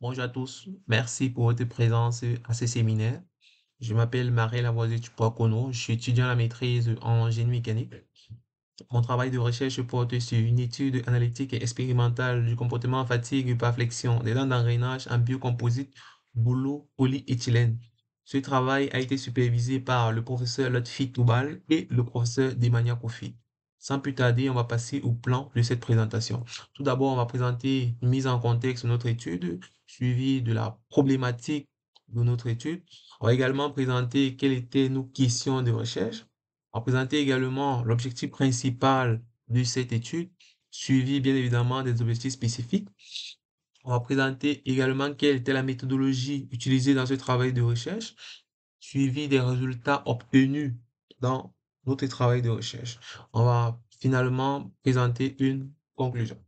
Bonjour à tous, merci pour votre présence à ce séminaire. Je m'appelle Marie Lavoisier Tupoakono, je suis étudiant à la maîtrise en génie mécanique. Mon travail de recherche porte sur une étude analytique et expérimentale du comportement fatigue par flexion des dents d'engrenage en biocomposite boulot polyéthylène. Ce travail a été supervisé par le professeur Lotfi Toubal et le professeur Demania Kofi. Sans plus tarder, on va passer au plan de cette présentation. Tout d'abord, on va présenter une mise en contexte de notre étude, suivie de la problématique de notre étude. On va également présenter quelles étaient nos questions de recherche. On va présenter également l'objectif principal de cette étude, suivi bien évidemment des objectifs spécifiques. On va présenter également quelle était la méthodologie utilisée dans ce travail de recherche, suivi des résultats obtenus dans notre travail de recherche. On va finalement présenter une conclusion.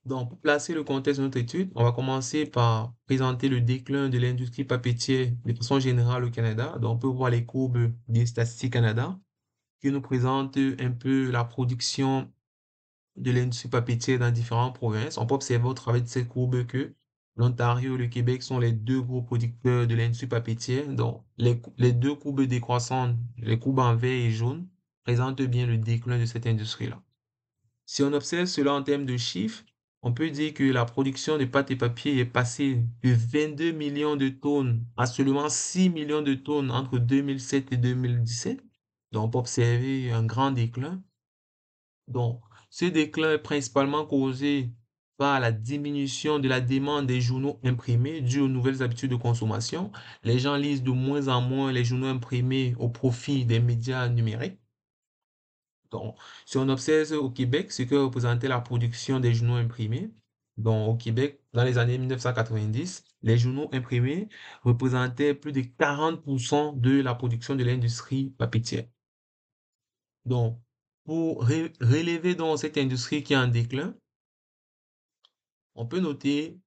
Donc, pour placer le contexte de notre étude, on va commencer par présenter le déclin de l'industrie papetière de façon générale au Canada. Donc, on peut voir les courbes des statistiques Canada qui nous présente un peu la production de l'industrie papetière dans différentes provinces. On peut observer au travers de cette courbe que l'Ontario et le Québec sont les deux gros producteurs de l'industrie papetière. Donc, les deux courbes décroissantes, les courbes en vert et jaune, présentent bien le déclin de cette industrie-là. Si on observe cela en termes de chiffres, on peut dire que la production de pâte et papier est passée de 22 millions de tonnes à seulement 6 millions de tonnes entre 2007 et 2017. Donc, on peut observer un grand déclin. Donc, ce déclin est principalement causé par la diminution de la demande des journaux imprimés due aux nouvelles habitudes de consommation. Les gens lisent de moins en moins les journaux imprimés au profit des médias numériques. Donc, si on observe au Québec, ce que représentait la production des journaux imprimés, donc au Québec, dans les années 1990, les journaux imprimés représentaient plus de 40% de la production de l'industrie papetière. Donc, pour relever donc cette industrie qui est en déclin, on peut noter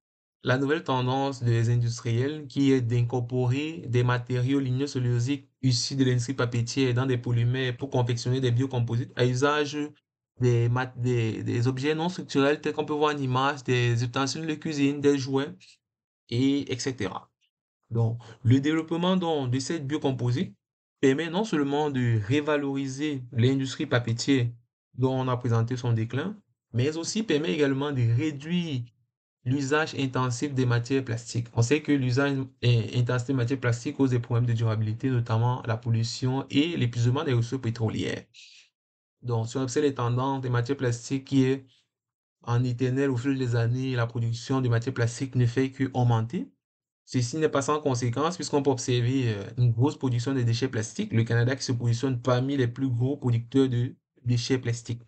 la nouvelle tendance des industriels qui est d'incorporer des matériaux lignocellulosiques issus de l'industrie papetière dans des polymères pour confectionner des biocomposites à usage des objets non structurels tels qu'on peut voir en image, des ustensiles de cuisine, des jouets, et etc. Donc, le développement donc, de cette biocomposite permet non seulement de revaloriser l'industrie papetière dont on a présenté son déclin, mais aussi permet également de réduire l'usage intensif des matières plastiques. On sait que l'usage intensif des matières plastiques cause des problèmes de durabilité, notamment la pollution et l'épuisement des ressources pétrolières. Donc, si on observe les tendances des matières plastiques qui est en éternel au fil des années, la production de matières plastiques ne fait qu'augmenter. Ceci n'est pas sans conséquence puisqu'on peut observer une grosse production de déchets plastiques. Le Canada qui se positionne parmi les plus gros producteurs de déchets plastiques.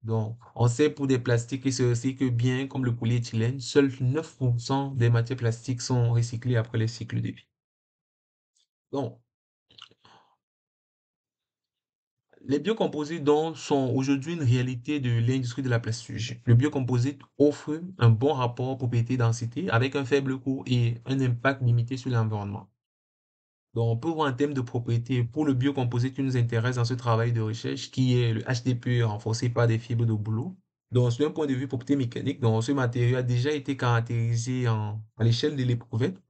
Donc, on sait pour des plastiques qui se recyclent bien, comme le polyéthylène, seuls 9% des matières plastiques sont recyclées après les cycles de vie. Donc, les biocomposites donc sont aujourd'hui une réalité de l'industrie de la plasturgie. Le biocomposite offre un bon rapport propriété-densité avec un faible coût et un impact limité sur l'environnement. Donc, on peut voir en termes de propriété pour le biocomposite qui nous intéresse dans ce travail de recherche, qui est le HDPE renforcé par des fibres de bouleau. Donc, d'un point de vue propriété mécanique, donc, ce matériau a déjà été caractérisé à l'échelle de l'éprouvette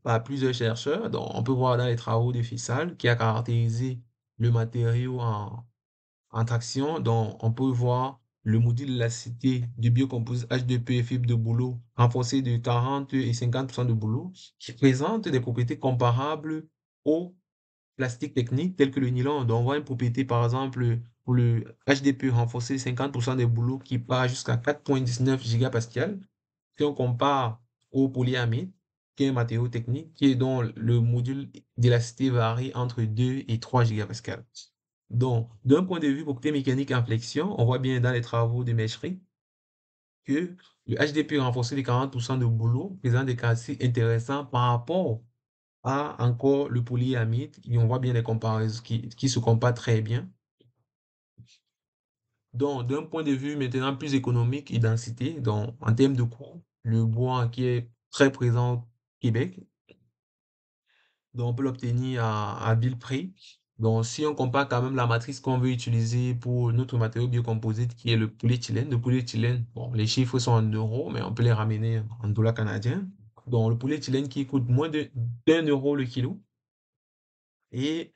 par plusieurs chercheurs. Donc, on peut voir dans les travaux de Fissal qui a caractérisé le matériau en traction. Donc, on peut voir le module d'élasticité du biocomposite H2P fibre de bouleau renforcé de 40 et 50% de bouleau qui présente des propriétés comparables aux plastiques techniques tels que le nylon. Donc, on voit une propriété, par exemple, pour le HDPE renforcé 50% des bouleaux qui part jusqu'à 4,19 gigapascal. Si on compare au polyamide, qui est un matériau technique, qui est dont le module d'élasticité varie entre 2 et 3 gigapascal. Donc, d'un point de vue propriété mécanique en flexion, on voit bien dans les travaux de Mèchery que le HDP renforcé de 40% de boulot présente des caractéristiques intéressantes par rapport à encore le polyamide. Et on voit bien les comparaisons qui se comparent très bien. Donc, d'un point de vue maintenant plus économique et densité, donc en termes de coût, le bois qui est très présent au Québec, donc on peut l'obtenir à vil prix. Donc, si on compare quand même la matrice qu'on veut utiliser pour notre matériau biocomposite qui est le polyéthylène, bon, les chiffres sont en euros, mais on peut les ramener en dollars canadiens. Donc, le polyéthylène qui coûte moins d'un euro le kilo et